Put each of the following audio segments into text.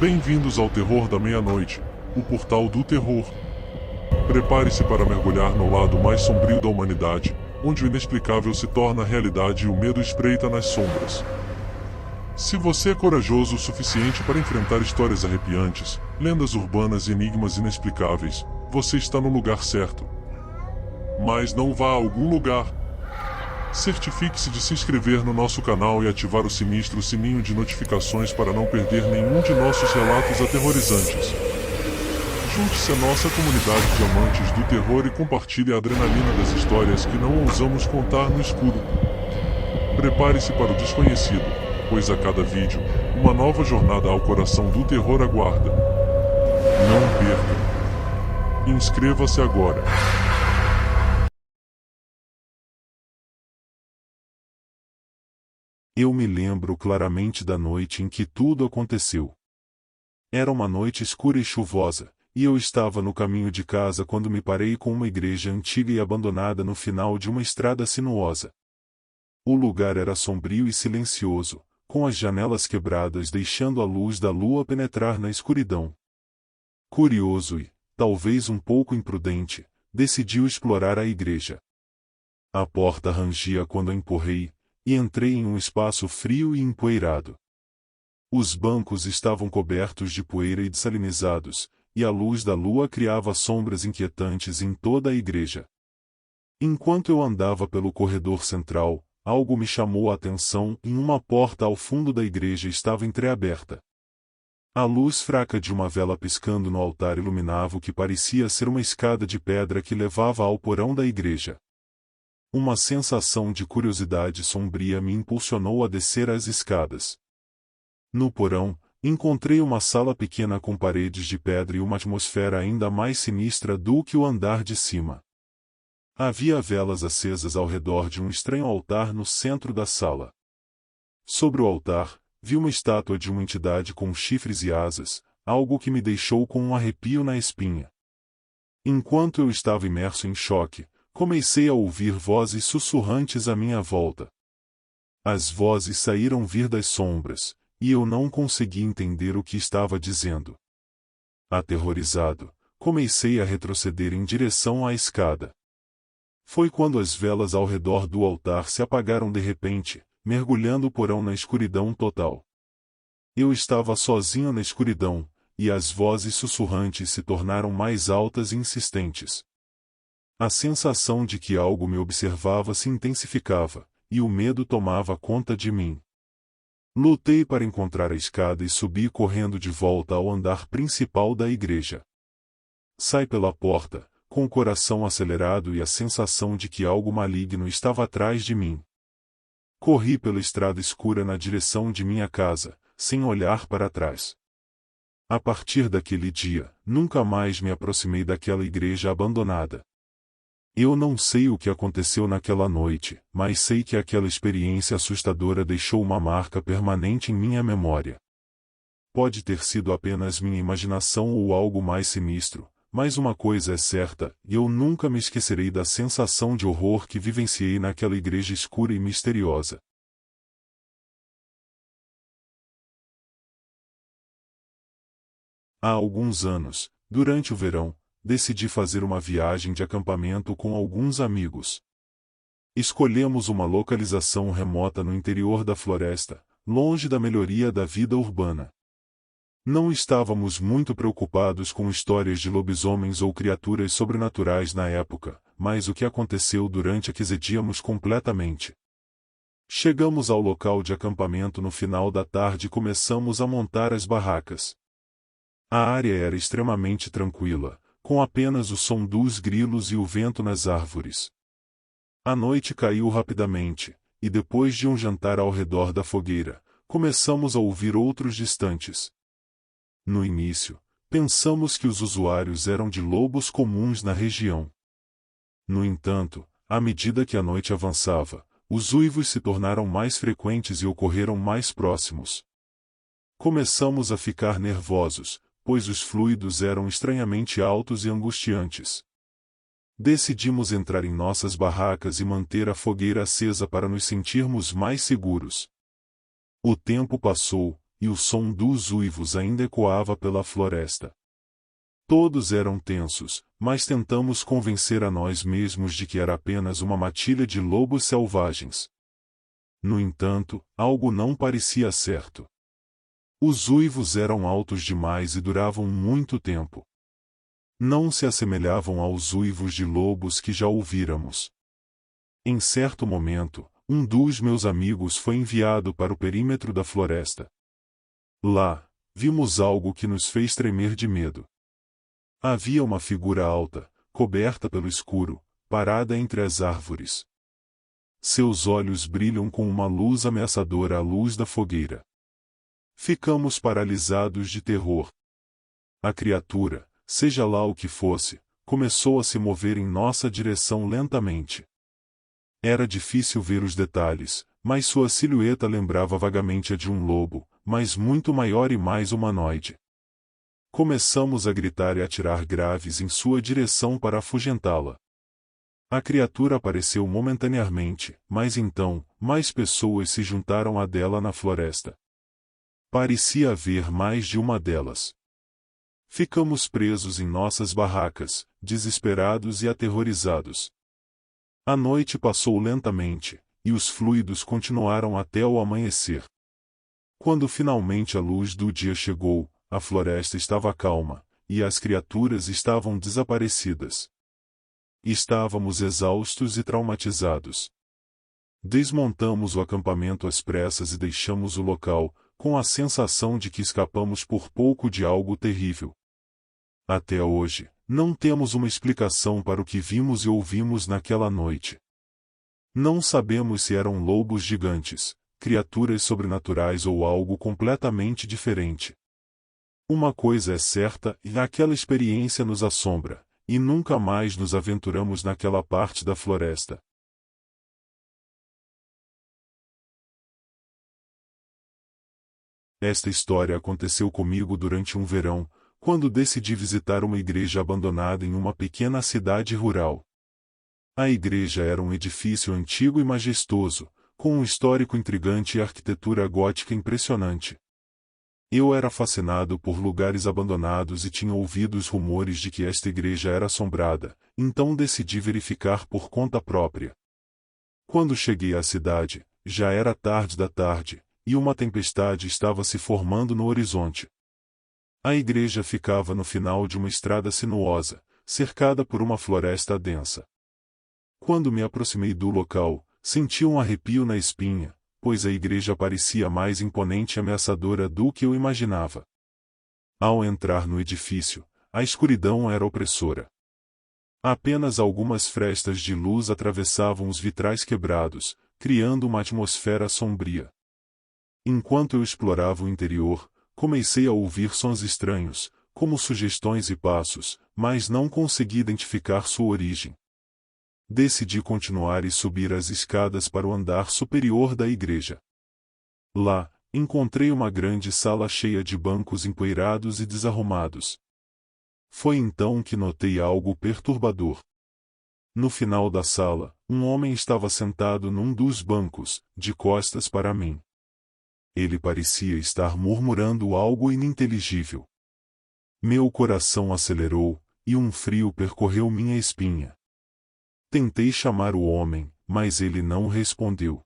Bem-vindos ao Terror da Meia-Noite, o portal do terror. Prepare-se para mergulhar no lado mais sombrio da humanidade, onde o inexplicável se torna realidade e o medo espreita nas sombras. Se você é corajoso o suficiente para enfrentar histórias arrepiantes, lendas urbanas e enigmas inexplicáveis, você está no lugar certo. Mas não vá a algum lugar. Certifique-se de se inscrever no nosso canal e ativar o sinistro sininho de notificações para não perder nenhum de nossos relatos aterrorizantes. Junte-se à nossa comunidade de amantes do terror e compartilhe a adrenalina das histórias que não ousamos contar no escuro. Prepare-se para o desconhecido, pois a cada vídeo, uma nova jornada ao coração do terror aguarda. Não perca! Inscreva-se agora! Eu me lembro claramente da noite em que tudo aconteceu. Era uma noite escura e chuvosa, e eu estava no caminho de casa quando me parei com uma igreja antiga e abandonada no final de uma estrada sinuosa. O lugar era sombrio e silencioso, com as janelas quebradas deixando a luz da lua penetrar na escuridão. Curioso e, talvez um pouco imprudente, decidiu explorar a igreja. A porta rangia quando a empurrei, e entrei em um espaço frio e empoeirado. Os bancos estavam cobertos de poeira e dessalinizados, e a luz da lua criava sombras inquietantes em toda a igreja. Enquanto eu andava pelo corredor central, algo me chamou a atenção e uma porta ao fundo da igreja estava entreaberta. A luz fraca de uma vela piscando no altar iluminava o que parecia ser uma escada de pedra que levava ao porão da igreja. Uma sensação de curiosidade sombria me impulsionou a descer as escadas. No porão, encontrei uma sala pequena com paredes de pedra e uma atmosfera ainda mais sinistra do que o andar de cima. Havia velas acesas ao redor de um estranho altar no centro da sala. Sobre o altar, vi uma estátua de uma entidade com chifres e asas, algo que me deixou com um arrepio na espinha. Enquanto eu estava imerso em choque, comecei a ouvir vozes sussurrantes à minha volta. As vozes saíram vir das sombras, e eu não consegui entender o que estava dizendo. Aterrorizado, comecei a retroceder em direção à escada. Foi quando as velas ao redor do altar se apagaram de repente, mergulhando o porão na escuridão total. Eu estava sozinho na escuridão, e as vozes sussurrantes se tornaram mais altas e insistentes. A sensação de que algo me observava se intensificava, e o medo tomava conta de mim. Lutei para encontrar a escada e subi correndo de volta ao andar principal da igreja. Saí pela porta, com o coração acelerado e a sensação de que algo maligno estava atrás de mim. Corri pela estrada escura na direção de minha casa, sem olhar para trás. A partir daquele dia, nunca mais me aproximei daquela igreja abandonada. Eu não sei o que aconteceu naquela noite, mas sei que aquela experiência assustadora deixou uma marca permanente em minha memória. Pode ter sido apenas minha imaginação ou algo mais sinistro, mas uma coisa é certa, e eu nunca me esquecerei da sensação de horror que vivenciei naquela igreja escura e misteriosa. Há alguns anos, durante o verão, decidi fazer uma viagem de acampamento com alguns amigos. Escolhemos uma localização remota no interior da floresta, longe da melhoria da vida urbana. Não estávamos muito preocupados com histórias de lobisomens ou criaturas sobrenaturais na época, mas o que aconteceu durante a que exedíamos completamente. Chegamos ao local de acampamento no final da tarde e começamos a montar as barracas. A área era extremamente tranquila, com apenas o som dos grilos e o vento nas árvores. A noite caiu rapidamente, e depois de um jantar ao redor da fogueira, começamos a ouvir outros distantes. No início, pensamos que os usuários eram de lobos comuns na região. No entanto, à medida que a noite avançava, os uivos se tornaram mais frequentes e ocorreram mais próximos. Começamos a ficar nervosos, pois os fluidos eram estranhamente altos e angustiantes. Decidimos entrar em nossas barracas e manter a fogueira acesa para nos sentirmos mais seguros. O tempo passou, e o som dos uivos ainda ecoava pela floresta. Todos eram tensos, mas tentamos convencer a nós mesmos de que era apenas uma matilha de lobos selvagens. No entanto, algo não parecia certo. Os uivos eram altos demais e duravam muito tempo. Não se assemelhavam aos uivos de lobos que já ouvíramos. Em certo momento, um dos meus amigos foi enviado para o perímetro da floresta. Lá, vimos algo que nos fez tremer de medo. Havia uma figura alta, coberta pelo escuro, parada entre as árvores. Seus olhos brilham com uma luz ameaçadora à luz da fogueira. Ficamos paralisados de terror. A criatura, seja lá o que fosse, começou a se mover em nossa direção lentamente. Era difícil ver os detalhes, mas sua silhueta lembrava vagamente a de um lobo, mas muito maior e mais humanoide. Começamos a gritar e atirar graves em sua direção para afugentá-la. A criatura apareceu momentaneamente, mas então, mais pessoas se juntaram a dela na floresta. Parecia haver mais de uma delas. Ficamos presos em nossas barracas, desesperados e aterrorizados. A noite passou lentamente, e os fluidos continuaram até o amanhecer. Quando finalmente a luz do dia chegou, a floresta estava calma, e as criaturas estavam desaparecidas. Estávamos exaustos e traumatizados. Desmontamos o acampamento às pressas e deixamos o local, com a sensação de que escapamos por pouco de algo terrível. Até hoje, não temos uma explicação para o que vimos e ouvimos naquela noite. Não sabemos se eram lobos gigantes, criaturas sobrenaturais ou algo completamente diferente. Uma coisa é certa, e aquela experiência nos assombra, e nunca mais nos aventuramos naquela parte da floresta. Esta história aconteceu comigo durante um verão, quando decidi visitar uma igreja abandonada em uma pequena cidade rural. A igreja era um edifício antigo e majestoso, com um histórico intrigante e arquitetura gótica impressionante. Eu era fascinado por lugares abandonados e tinha ouvido os rumores de que esta igreja era assombrada, então decidi verificar por conta própria. Quando cheguei à cidade, já era tarde da tarde, e uma tempestade estava se formando no horizonte. A igreja ficava no final de uma estrada sinuosa, cercada por uma floresta densa. Quando me aproximei do local, senti um arrepio na espinha, pois a igreja parecia mais imponente e ameaçadora do que eu imaginava. Ao entrar no edifício, a escuridão era opressora. Apenas algumas frestas de luz atravessavam os vitrais quebrados, criando uma atmosfera sombria. Enquanto eu explorava o interior, comecei a ouvir sons estranhos, como sugestões e passos, mas não consegui identificar sua origem. Decidi continuar e subir as escadas para o andar superior da igreja. Lá, encontrei uma grande sala cheia de bancos empoeirados e desarrumados. Foi então que notei algo perturbador. No final da sala, um homem estava sentado num dos bancos, de costas para mim. Ele parecia estar murmurando algo ininteligível. Meu coração acelerou, e um frio percorreu minha espinha. Tentei chamar o homem, mas ele não respondeu.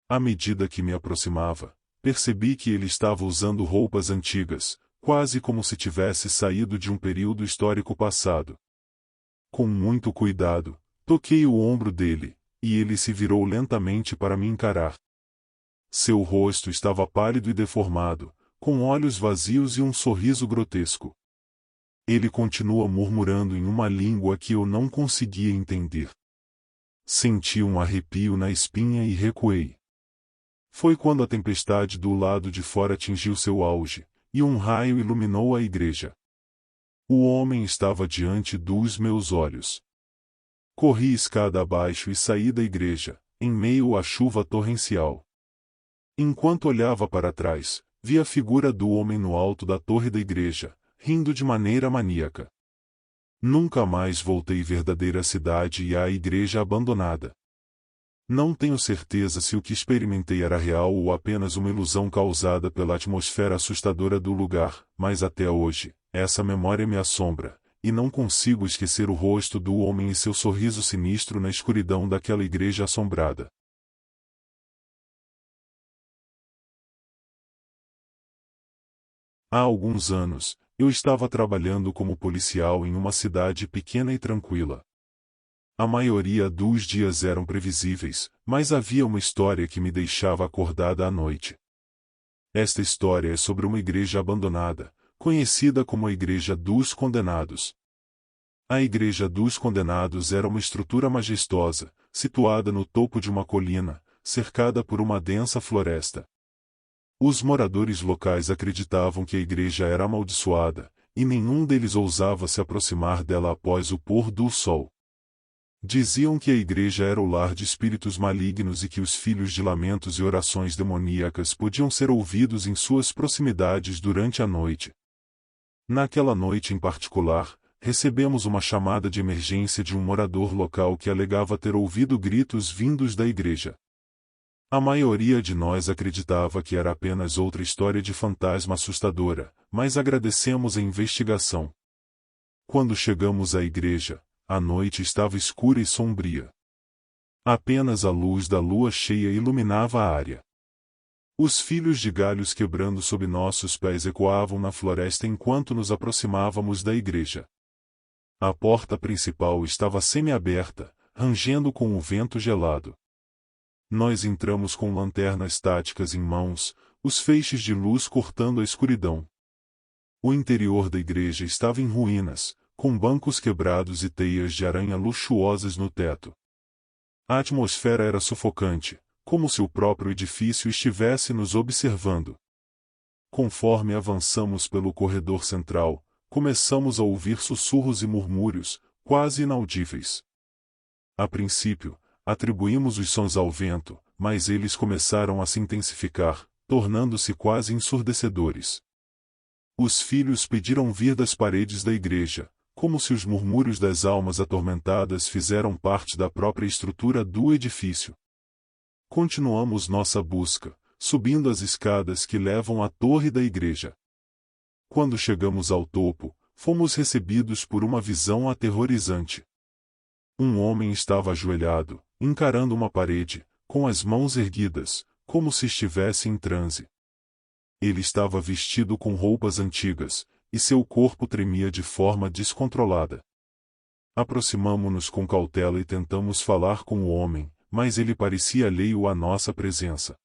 À medida que me aproximava, percebi que ele estava usando roupas antigas, quase como se tivesse saído de um período histórico passado. Com muito cuidado, toquei o ombro dele, e ele se virou lentamente para me encarar. Seu rosto estava pálido e deformado, com olhos vazios e um sorriso grotesco. Ele continua murmurando em uma língua que eu não conseguia entender. Senti um arrepio na espinha e recuei. Foi quando a tempestade do lado de fora atingiu seu auge, e um raio iluminou a igreja. O homem estava diante dos meus olhos. Corri escada abaixo e saí da igreja, em meio à chuva torrencial. Enquanto olhava para trás, vi a figura do homem no alto da torre da igreja, rindo de maneira maníaca. Nunca mais voltei à verdadeira cidade e à igreja abandonada. Não tenho certeza se o que experimentei era real ou apenas uma ilusão causada pela atmosfera assustadora do lugar, mas até hoje, essa memória me assombra, e não consigo esquecer o rosto do homem e seu sorriso sinistro na escuridão daquela igreja assombrada. Há alguns anos, eu estava trabalhando como policial em uma cidade pequena e tranquila. A maioria dos dias eram previsíveis, mas havia uma história que me deixava acordada à noite. Esta história é sobre uma igreja abandonada, conhecida como a Igreja dos Condenados. A Igreja dos Condenados era uma estrutura majestosa, situada no topo de uma colina, cercada por uma densa floresta. Os moradores locais acreditavam que a igreja era amaldiçoada, e nenhum deles ousava se aproximar dela após o pôr do sol. Diziam que a igreja era o lar de espíritos malignos e que os filhos de lamentos e orações demoníacas podiam ser ouvidos em suas proximidades durante a noite. Naquela noite em particular, recebemos uma chamada de emergência de um morador local que alegava ter ouvido gritos vindos da igreja. A maioria de nós acreditava que era apenas outra história de fantasma assustadora, mas agradecemos a investigação. Quando chegamos à igreja, a noite estava escura e sombria. Apenas a luz da lua cheia iluminava a área. Os filhos de galhos quebrando sob nossos pés ecoavam na floresta enquanto nos aproximávamos da igreja. A porta principal estava semi-aberta, rangendo com o vento gelado. Nós entramos com lanternas táticas em mãos, os feixes de luz cortando a escuridão. O interior da igreja estava em ruínas, com bancos quebrados e teias de aranha luxuosas no teto. A atmosfera era sufocante, como se o próprio edifício estivesse nos observando. Conforme avançamos pelo corredor central, começamos a ouvir sussurros e murmúrios, quase inaudíveis. A princípio, atribuímos os sons ao vento, mas eles começaram a se intensificar, tornando-se quase ensurdecedores. Os filhos pediram vir das paredes da igreja, como se os murmúrios das almas atormentadas fizeram parte da própria estrutura do edifício. Continuamos nossa busca, subindo as escadas que levam à torre da igreja. Quando chegamos ao topo, fomos recebidos por uma visão aterrorizante. Um homem estava ajoelhado, encarando uma parede, com as mãos erguidas, como se estivesse em transe. Ele estava vestido com roupas antigas, e seu corpo tremia de forma descontrolada. Aproximamo-nos com cautela e tentamos falar com o homem, mas ele parecia alheio à nossa presença.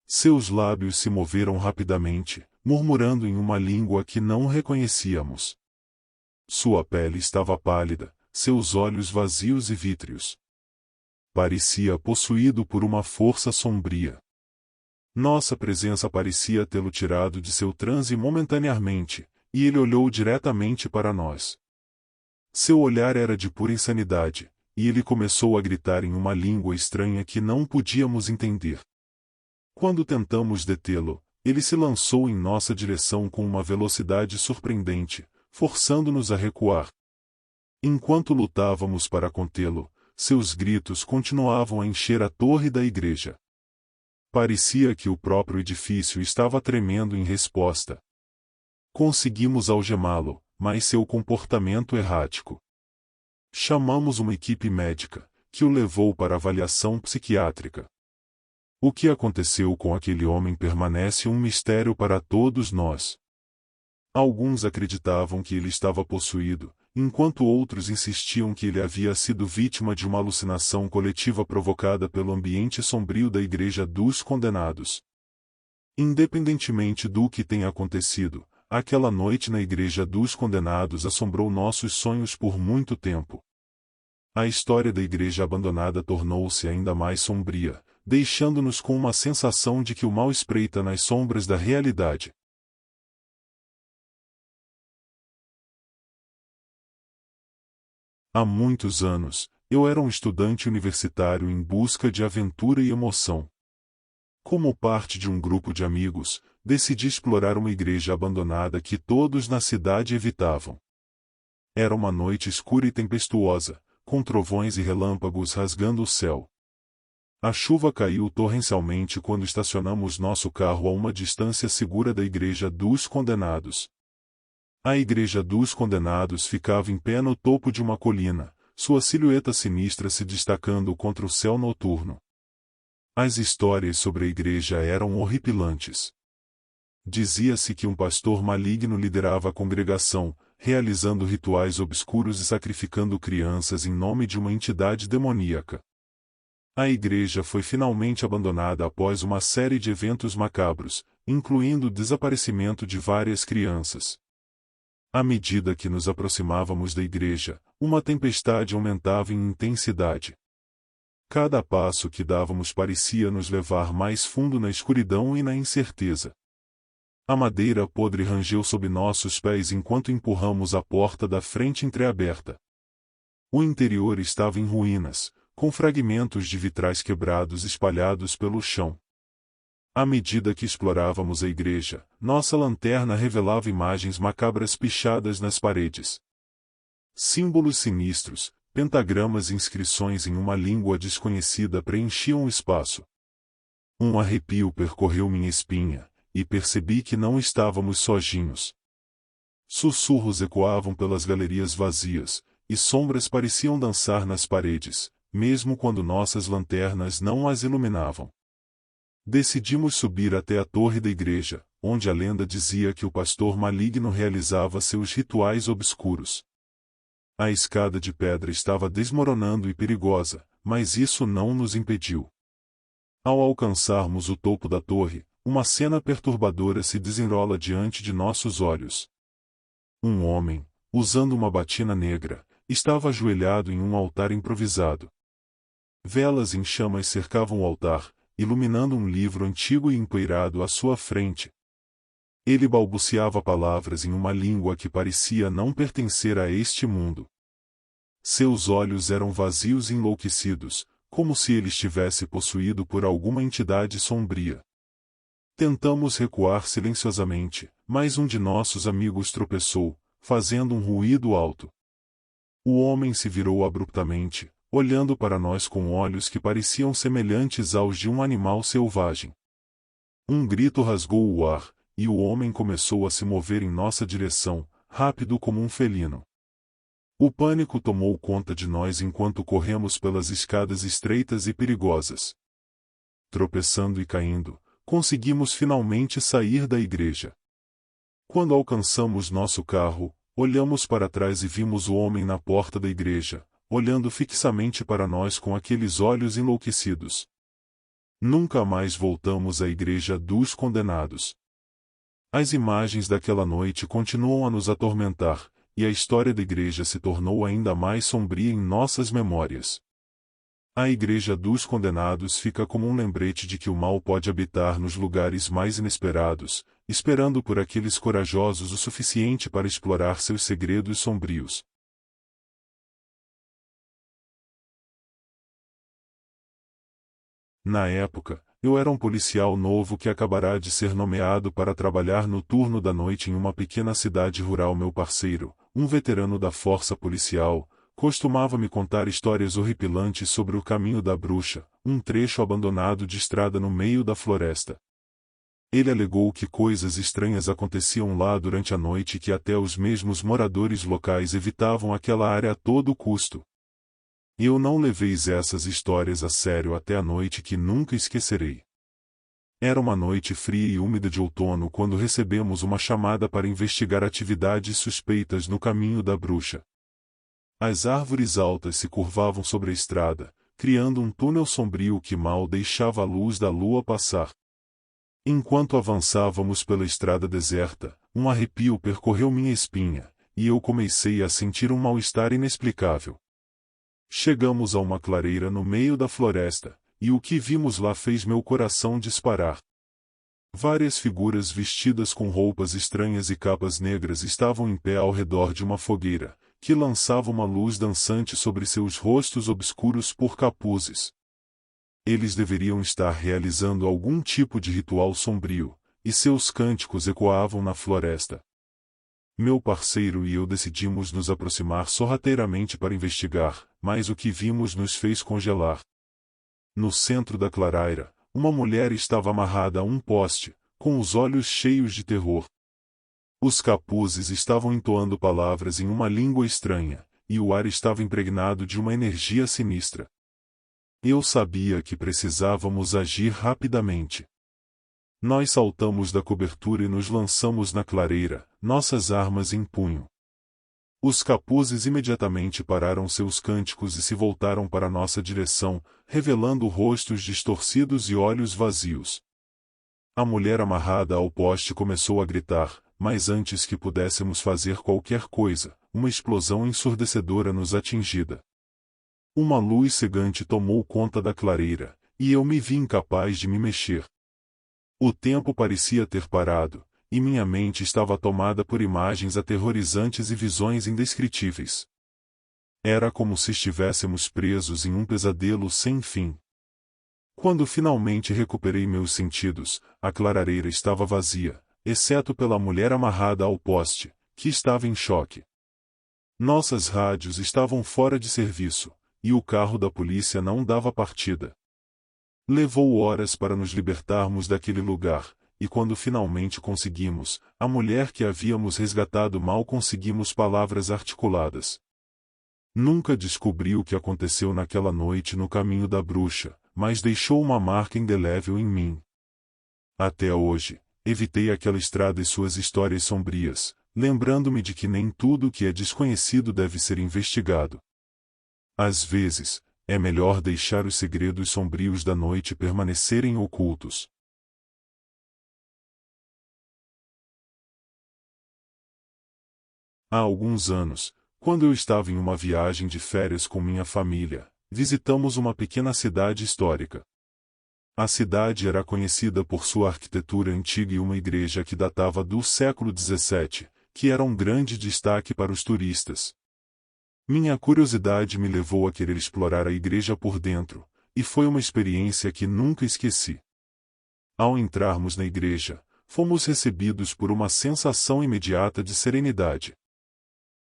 Seus lábios se moveram rapidamente, murmurando em uma língua que não reconhecíamos. Sua pele estava pálida, seus olhos vazios e vítreos. Parecia possuído por uma força sombria. Nossa presença parecia tê-lo tirado de seu transe momentaneamente, e ele olhou diretamente para nós. Seu olhar era de pura insanidade, e ele começou a gritar em uma língua estranha que não podíamos entender. Quando tentamos detê-lo, ele se lançou em nossa direção com uma velocidade surpreendente, forçando-nos a recuar. Enquanto lutávamos para contê-lo, seus gritos continuavam a encher a torre da igreja. Parecia que o próprio edifício estava tremendo em resposta. Conseguimos algemá-lo, mas seu comportamento errático. Chamamos uma equipe médica, que o levou para avaliação psiquiátrica. O que aconteceu com aquele homem permanece um mistério para todos nós. Alguns acreditavam que ele estava possuído, enquanto outros insistiam que ele havia sido vítima de uma alucinação coletiva provocada pelo ambiente sombrio da Igreja dos Condenados. Independentemente do que tenha acontecido, aquela noite na Igreja dos Condenados assombrou nossos sonhos por muito tempo. A história da igreja abandonada tornou-se ainda mais sombria, deixando-nos com uma sensação de que o mal espreita nas sombras da realidade. Há muitos anos, eu era um estudante universitário em busca de aventura e emoção. Como parte de um grupo de amigos, decidi explorar uma igreja abandonada que todos na cidade evitavam. Era uma noite escura e tempestuosa, com trovões e relâmpagos rasgando o céu. A chuva caiu torrencialmente quando estacionamos nosso carro a uma distância segura da Igreja dos Condenados. A Igreja dos Condenados ficava em pé no topo de uma colina, sua silhueta sinistra se destacando contra o céu noturno. As histórias sobre a igreja eram horripilantes. Dizia-se que um pastor maligno liderava a congregação, realizando rituais obscuros e sacrificando crianças em nome de uma entidade demoníaca. A igreja foi finalmente abandonada após uma série de eventos macabros, incluindo o desaparecimento de várias crianças. À medida que nos aproximávamos da igreja, uma tempestade aumentava em intensidade. Cada passo que dávamos parecia nos levar mais fundo na escuridão e na incerteza. A madeira podre rangeu sob nossos pés enquanto empurramos a porta da frente entreaberta. O interior estava em ruínas, com fragmentos de vitrais quebrados espalhados pelo chão. À medida que explorávamos a igreja, nossa lanterna revelava imagens macabras pichadas nas paredes. Símbolos sinistros, pentagramas e inscrições em uma língua desconhecida preenchiam o espaço. Um arrepio percorreu minha espinha, e percebi que não estávamos sozinhos. Sussurros ecoavam pelas galerias vazias, e sombras pareciam dançar nas paredes, mesmo quando nossas lanternas não as iluminavam. Decidimos subir até a torre da igreja, onde a lenda dizia que o pastor maligno realizava seus rituais obscuros. A escada de pedra estava desmoronando e perigosa, mas isso não nos impediu. Ao alcançarmos o topo da torre, uma cena perturbadora se desenrola diante de nossos olhos. Um homem, usando uma batina negra, estava ajoelhado em um altar improvisado. Velas em chamas cercavam o altar, iluminando um livro antigo e empoeirado à sua frente. Ele balbuciava palavras em uma língua que parecia não pertencer a este mundo. Seus olhos eram vazios e enlouquecidos, como se ele estivesse possuído por alguma entidade sombria. Tentamos recuar silenciosamente, mas um de nossos amigos tropeçou, fazendo um ruído alto. O homem se virou abruptamente, olhando para nós com olhos que pareciam semelhantes aos de um animal selvagem. Um grito rasgou o ar, e o homem começou a se mover em nossa direção, rápido como um felino. O pânico tomou conta de nós enquanto corremos pelas escadas estreitas e perigosas. Tropeçando e caindo, conseguimos finalmente sair da igreja. Quando alcançamos nosso carro, olhamos para trás e vimos o homem na porta da igreja, olhando fixamente para nós com aqueles olhos enlouquecidos. Nunca mais voltamos à Igreja dos Condenados. As imagens daquela noite continuam a nos atormentar, e a história da igreja se tornou ainda mais sombria em nossas memórias. A Igreja dos Condenados fica como um lembrete de que o mal pode habitar nos lugares mais inesperados, esperando por aqueles corajosos o suficiente para explorar seus segredos sombrios. Na época, eu era um policial novo que acabará de ser nomeado para trabalhar no turno da noite em uma pequena cidade rural. Meu parceiro, um veterano da força policial, costumava me contar histórias horripilantes sobre o Caminho da Bruxa, um trecho abandonado de estrada no meio da floresta. Ele alegou que coisas estranhas aconteciam lá durante a noite e que até os mesmos moradores locais evitavam aquela área a todo custo. Eu não levei essas histórias a sério até a noite que nunca esquecerei. Era uma noite fria e úmida de outono quando recebemos uma chamada para investigar atividades suspeitas no Caminho da Bruxa. As árvores altas se curvavam sobre a estrada, criando um túnel sombrio que mal deixava a luz da lua passar. Enquanto avançávamos pela estrada deserta, um arrepio percorreu minha espinha, e eu comecei a sentir um mal-estar inexplicável. Chegamos a uma clareira no meio da floresta, e o que vimos lá fez meu coração disparar. Várias figuras vestidas com roupas estranhas e capas negras estavam em pé ao redor de uma fogueira, que lançava uma luz dançante sobre seus rostos obscuros por capuzes. Eles deveriam estar realizando algum tipo de ritual sombrio, e seus cânticos ecoavam na floresta. Meu parceiro e eu decidimos nos aproximar sorrateiramente para investigar, mas o que vimos nos fez congelar. No centro da clareira, uma mulher estava amarrada a um poste, com os olhos cheios de terror. Os capuzes estavam entoando palavras em uma língua estranha, e o ar estava impregnado de uma energia sinistra. Eu sabia que precisávamos agir rapidamente. Nós saltamos da cobertura e nos lançamos na clareira, nossas armas em punho. Os capuzes imediatamente pararam seus cânticos e se voltaram para nossa direção, revelando rostos distorcidos e olhos vazios. A mulher amarrada ao poste começou a gritar, mas antes que pudéssemos fazer qualquer coisa, uma explosão ensurdecedora nos atingida. Uma luz cegante tomou conta da clareira, e eu me vi incapaz de me mexer. O tempo parecia ter parado, e minha mente estava tomada por imagens aterrorizantes e visões indescritíveis. Era como se estivéssemos presos em um pesadelo sem fim. Quando finalmente recuperei meus sentidos, a clareira estava vazia, exceto pela mulher amarrada ao poste, que estava em choque. Nossas rádios estavam fora de serviço, e o carro da polícia não dava partida. Levou horas para nos libertarmos daquele lugar, e quando finalmente conseguimos, a mulher que havíamos resgatado mal conseguimos palavras articuladas. Nunca descobri o que aconteceu naquela noite no caminho da bruxa, mas deixou uma marca indelével em mim. Até hoje, evitei aquela estrada e suas histórias sombrias, lembrando-me de que nem tudo que é desconhecido deve ser investigado. Às vezes, é melhor deixar os segredos sombrios da noite permanecerem ocultos. Há alguns anos, quando eu estava em uma viagem de férias com minha família, visitamos uma pequena cidade histórica. A cidade era conhecida por sua arquitetura antiga e uma igreja que datava do século XVII, que era um grande destaque para os turistas. Minha curiosidade me levou a querer explorar a igreja por dentro, e foi uma experiência que nunca esqueci. Ao entrarmos na igreja, fomos recebidos por uma sensação imediata de serenidade.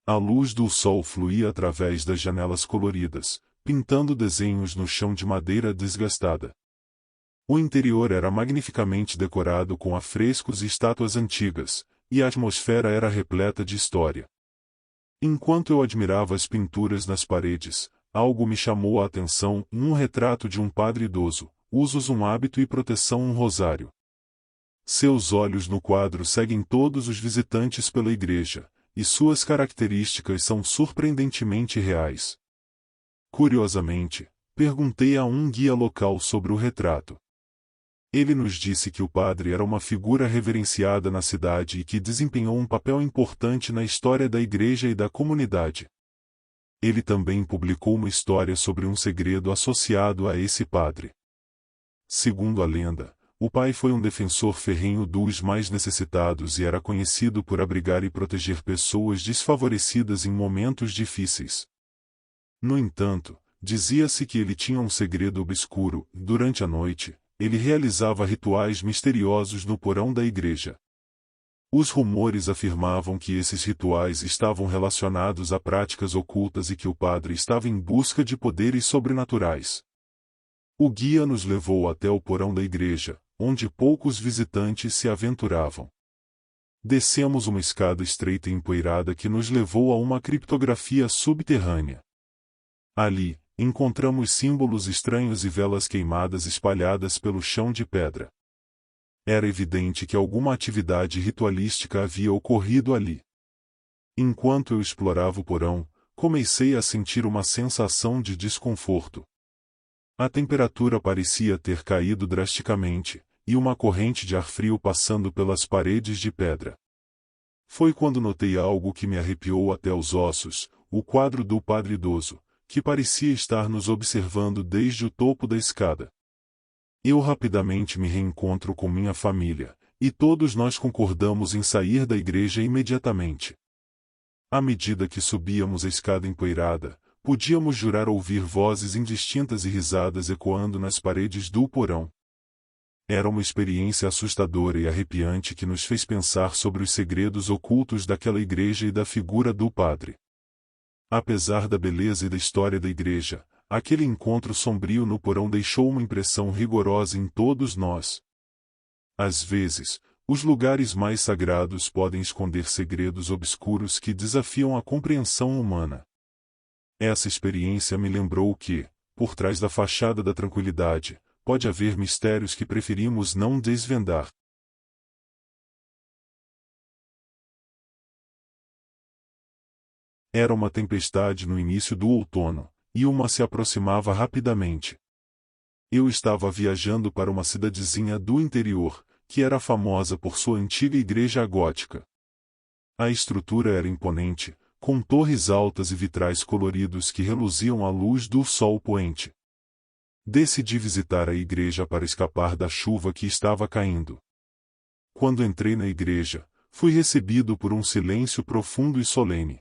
A luz do sol fluía através das janelas coloridas, pintando desenhos no chão de madeira desgastada. O interior era magnificamente decorado com afrescos e estátuas antigas, e a atmosfera era repleta de história. Enquanto eu admirava as pinturas nas paredes, algo me chamou a atenção: um retrato de um padre idoso, usos um hábito e proteção um rosário. Seus olhos no quadro seguem todos os visitantes pela igreja, e suas características são surpreendentemente reais. Curiosamente, perguntei a um guia local sobre o retrato. Ele nos disse que o padre era uma figura reverenciada na cidade e que desempenhou um papel importante na história da igreja e da comunidade. Ele também publicou uma história sobre um segredo associado a esse padre. Segundo a lenda, o pai foi um defensor ferrenho dos mais necessitados e era conhecido por abrigar e proteger pessoas desfavorecidas em momentos difíceis. No entanto, dizia-se que ele tinha um segredo obscuro: durante a noite, ele realizava rituais misteriosos no porão da igreja. Os rumores afirmavam que esses rituais estavam relacionados a práticas ocultas e que o padre estava em busca de poderes sobrenaturais. O guia nos levou até o porão da igreja, onde poucos visitantes se aventuravam. Descemos uma escada estreita e empoeirada que nos levou a uma criptografia subterrânea. Ali, encontramos símbolos estranhos e velas queimadas espalhadas pelo chão de pedra. Era evidente que alguma atividade ritualística havia ocorrido ali. Enquanto eu explorava o porão, comecei a sentir uma sensação de desconforto. A temperatura parecia ter caído drasticamente, e uma corrente de ar frio passando pelas paredes de pedra. Foi quando notei algo que me arrepiou até os ossos: o quadro do padre idoso, que parecia estar nos observando desde o topo da escada. Eu rapidamente me reencontro com minha família, e todos nós concordamos em sair da igreja imediatamente. À medida que subíamos a escada empoeirada, podíamos jurar ouvir vozes indistintas e risadas ecoando nas paredes do porão. Era uma experiência assustadora e arrepiante que nos fez pensar sobre os segredos ocultos daquela igreja e da figura do padre. Apesar da beleza e da história da igreja, aquele encontro sombrio no porão deixou uma impressão rigorosa em todos nós. Às vezes, os lugares mais sagrados podem esconder segredos obscuros que desafiam a compreensão humana. Essa experiência me lembrou que, por trás da fachada da tranquilidade, pode haver mistérios que preferimos não desvendar. Era uma tempestade no início do outono, e uma se aproximava rapidamente. Eu estava viajando para uma cidadezinha do interior, que era famosa por sua antiga igreja gótica. A estrutura era imponente, com torres altas e vitrais coloridos que reluziam à luz do sol poente. Decidi visitar a igreja para escapar da chuva que estava caindo. Quando entrei na igreja, fui recebido por um silêncio profundo e solene.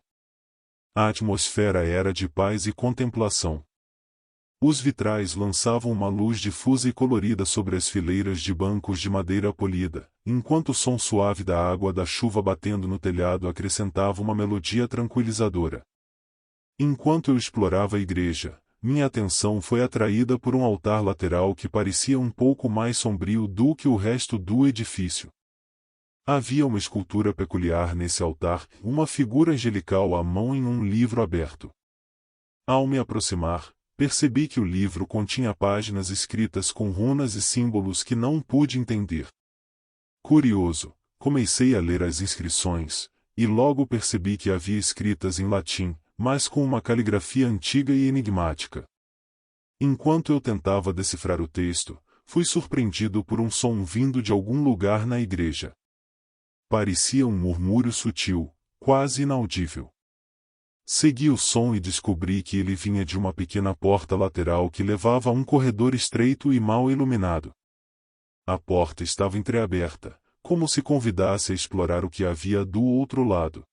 A atmosfera era de paz e contemplação. Os vitrais lançavam uma luz difusa e colorida sobre as fileiras de bancos de madeira polida, enquanto o som suave da água da chuva batendo no telhado acrescentava uma melodia tranquilizadora. Enquanto eu explorava a igreja, minha atenção foi atraída por um altar lateral que parecia um pouco mais sombrio do que o resto do edifício. Havia uma escultura peculiar nesse altar, uma figura angelical à mão em um livro aberto. Ao me aproximar, percebi que o livro continha páginas escritas com runas e símbolos que não pude entender. Curioso, comecei a ler as inscrições, e logo percebi que havia escritas em latim, mas com uma caligrafia antiga e enigmática. Enquanto eu tentava decifrar o texto, fui surpreendido por um som vindo de algum lugar na igreja. Parecia um murmúrio sutil, quase inaudível. Segui o som e descobri que ele vinha de uma pequena porta lateral que levava a um corredor estreito e mal iluminado. A porta estava entreaberta, como se convidasse a explorar o que havia do outro lado.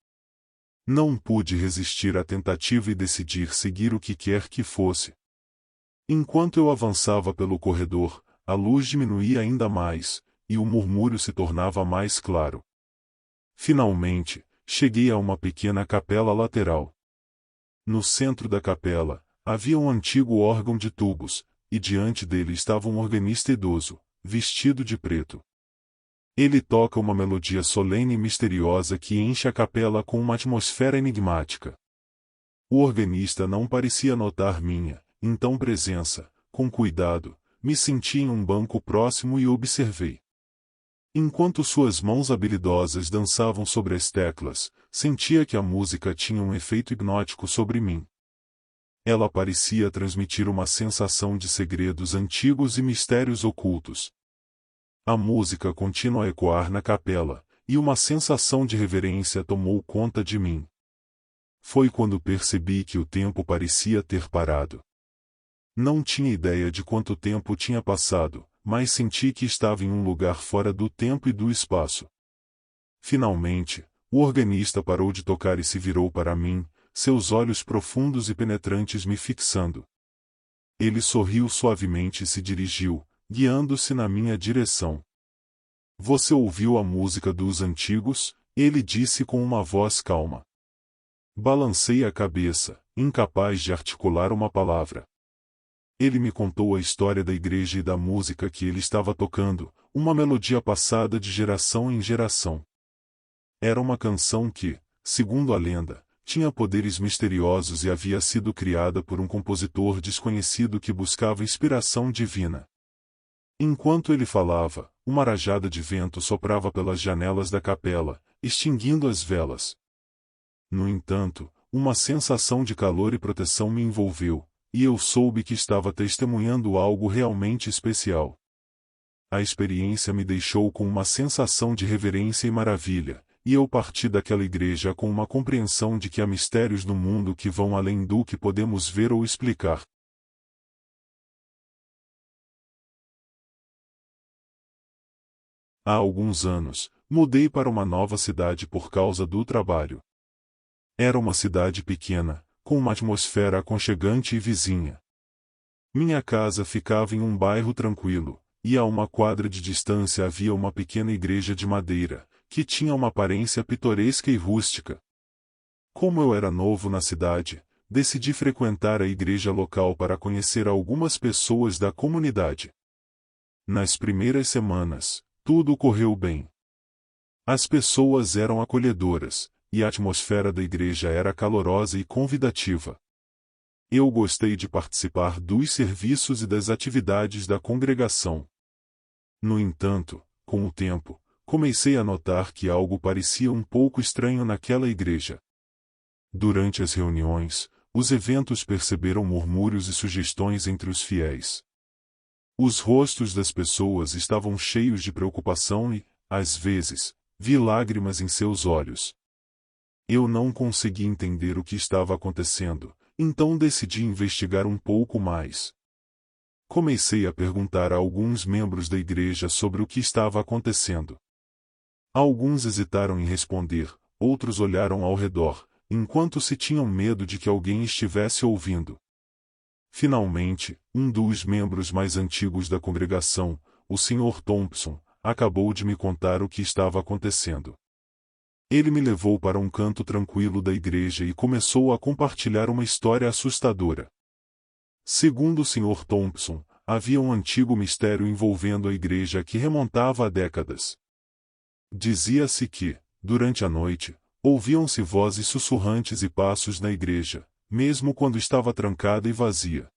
Não pude resistir à tentativa e decidi seguir o que quer que fosse. Enquanto eu avançava pelo corredor, a luz diminuía ainda mais, e o murmúrio se tornava mais claro. Finalmente, cheguei a uma pequena capela lateral. No centro da capela, havia um antigo órgão de tubos, e diante dele estava um organista idoso, vestido de preto. Ele toca uma melodia solene e misteriosa que enche a capela com uma atmosfera enigmática. O organista não parecia notar minha, então presença. Com cuidado, me senti em um banco próximo e observei. Enquanto suas mãos habilidosas dançavam sobre as teclas, sentia que a música tinha um efeito hipnótico sobre mim. Ela parecia transmitir uma sensação de segredos antigos e mistérios ocultos. A música continua a ecoar na capela, e uma sensação de reverência tomou conta de mim. Foi quando percebi que o tempo parecia ter parado. Não tinha ideia de quanto tempo tinha passado, mas senti que estava em um lugar fora do tempo e do espaço. Finalmente, o organista parou de tocar e se virou para mim, seus olhos profundos e penetrantes me fixando. Ele sorriu suavemente e se dirigiu, guiando-se na minha direção. Você ouviu a música dos antigos? Ele disse com uma voz calma. Balancei a cabeça, incapaz de articular uma palavra. Ele me contou a história da igreja e da música que ele estava tocando, uma melodia passada de geração em geração. Era uma canção que, segundo a lenda, tinha poderes misteriosos e havia sido criada por um compositor desconhecido que buscava inspiração divina. Enquanto ele falava, uma rajada de vento soprava pelas janelas da capela, extinguindo as velas. No entanto, uma sensação de calor e proteção me envolveu, e eu soube que estava testemunhando algo realmente especial. A experiência me deixou com uma sensação de reverência e maravilha, e eu parti daquela igreja com uma compreensão de que há mistérios no mundo que vão além do que podemos ver ou explicar. Há alguns anos, mudei para uma nova cidade por causa do trabalho. Era uma cidade pequena, com uma atmosfera aconchegante e vizinha. Minha casa ficava em um bairro tranquilo, e a uma quadra de distância havia uma pequena igreja de madeira, que tinha uma aparência pitoresca e rústica. Como eu era novo na cidade, decidi frequentar a igreja local para conhecer algumas pessoas da comunidade. Nas primeiras semanas, tudo correu bem. As pessoas eram acolhedoras, e a atmosfera da igreja era calorosa e convidativa. Eu gostei de participar dos serviços e das atividades da congregação. No entanto, com o tempo, comecei a notar que algo parecia um pouco estranho naquela igreja. Durante as reuniões, os eventos perceberam murmúrios e sugestões entre os fiéis. Os rostos das pessoas estavam cheios de preocupação e, às vezes, vi lágrimas em seus olhos. Eu não consegui entender o que estava acontecendo, então decidi investigar um pouco mais. Comecei a perguntar a alguns membros da igreja sobre o que estava acontecendo. Alguns hesitaram em responder, outros olharam ao redor, enquanto se tinham medo de que alguém estivesse ouvindo. Finalmente, um dos membros mais antigos da congregação, o Sr. Thompson, acabou de me contar o que estava acontecendo. Ele me levou para um canto tranquilo da igreja e começou a compartilhar uma história assustadora. Segundo o Sr. Thompson, havia um antigo mistério envolvendo a igreja que remontava a décadas. Dizia-se que, durante a noite, ouviam-se vozes sussurrantes e passos na igreja, mesmo quando estava trancada e vazia.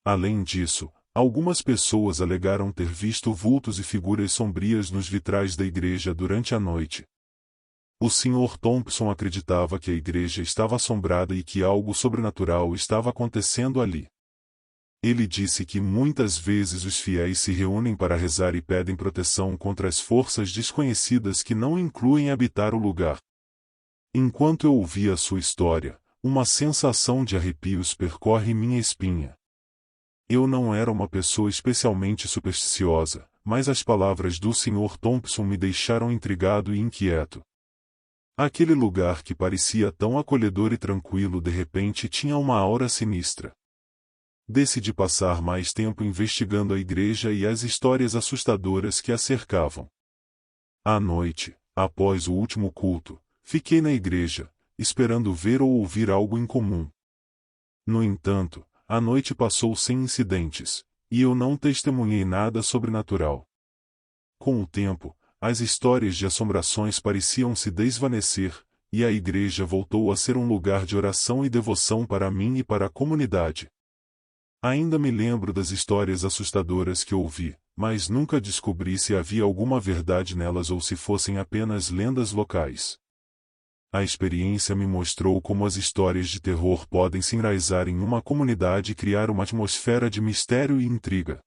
Além disso, algumas pessoas alegaram ter visto vultos e figuras sombrias nos vitrais da igreja durante a noite. O Sr. Thompson acreditava que a igreja estava assombrada e que algo sobrenatural estava acontecendo ali. Ele disse que muitas vezes os fiéis se reúnem para rezar e pedem proteção contra as forças desconhecidas que não incluem habitar o lugar. Enquanto eu ouvia a sua história, uma sensação de arrepios percorre minha espinha. Eu não era uma pessoa especialmente supersticiosa, mas as palavras do Sr. Thompson me deixaram intrigado e inquieto. Aquele lugar que parecia tão acolhedor e tranquilo de repente tinha uma aura sinistra. Decidi passar mais tempo investigando a igreja e as histórias assustadoras que a cercavam. À noite, após o último culto, fiquei na igreja, esperando ver ou ouvir algo incomum. No entanto, a noite passou sem incidentes, e eu não testemunhei nada sobrenatural. Com o tempo, as histórias de assombrações pareciam se desvanecer, e a igreja voltou a ser um lugar de oração e devoção para mim e para a comunidade. Ainda me lembro das histórias assustadoras que ouvi, mas nunca descobri se havia alguma verdade nelas ou se fossem apenas lendas locais. A experiência me mostrou como as histórias de terror podem se enraizar em uma comunidade e criar uma atmosfera de mistério e intriga.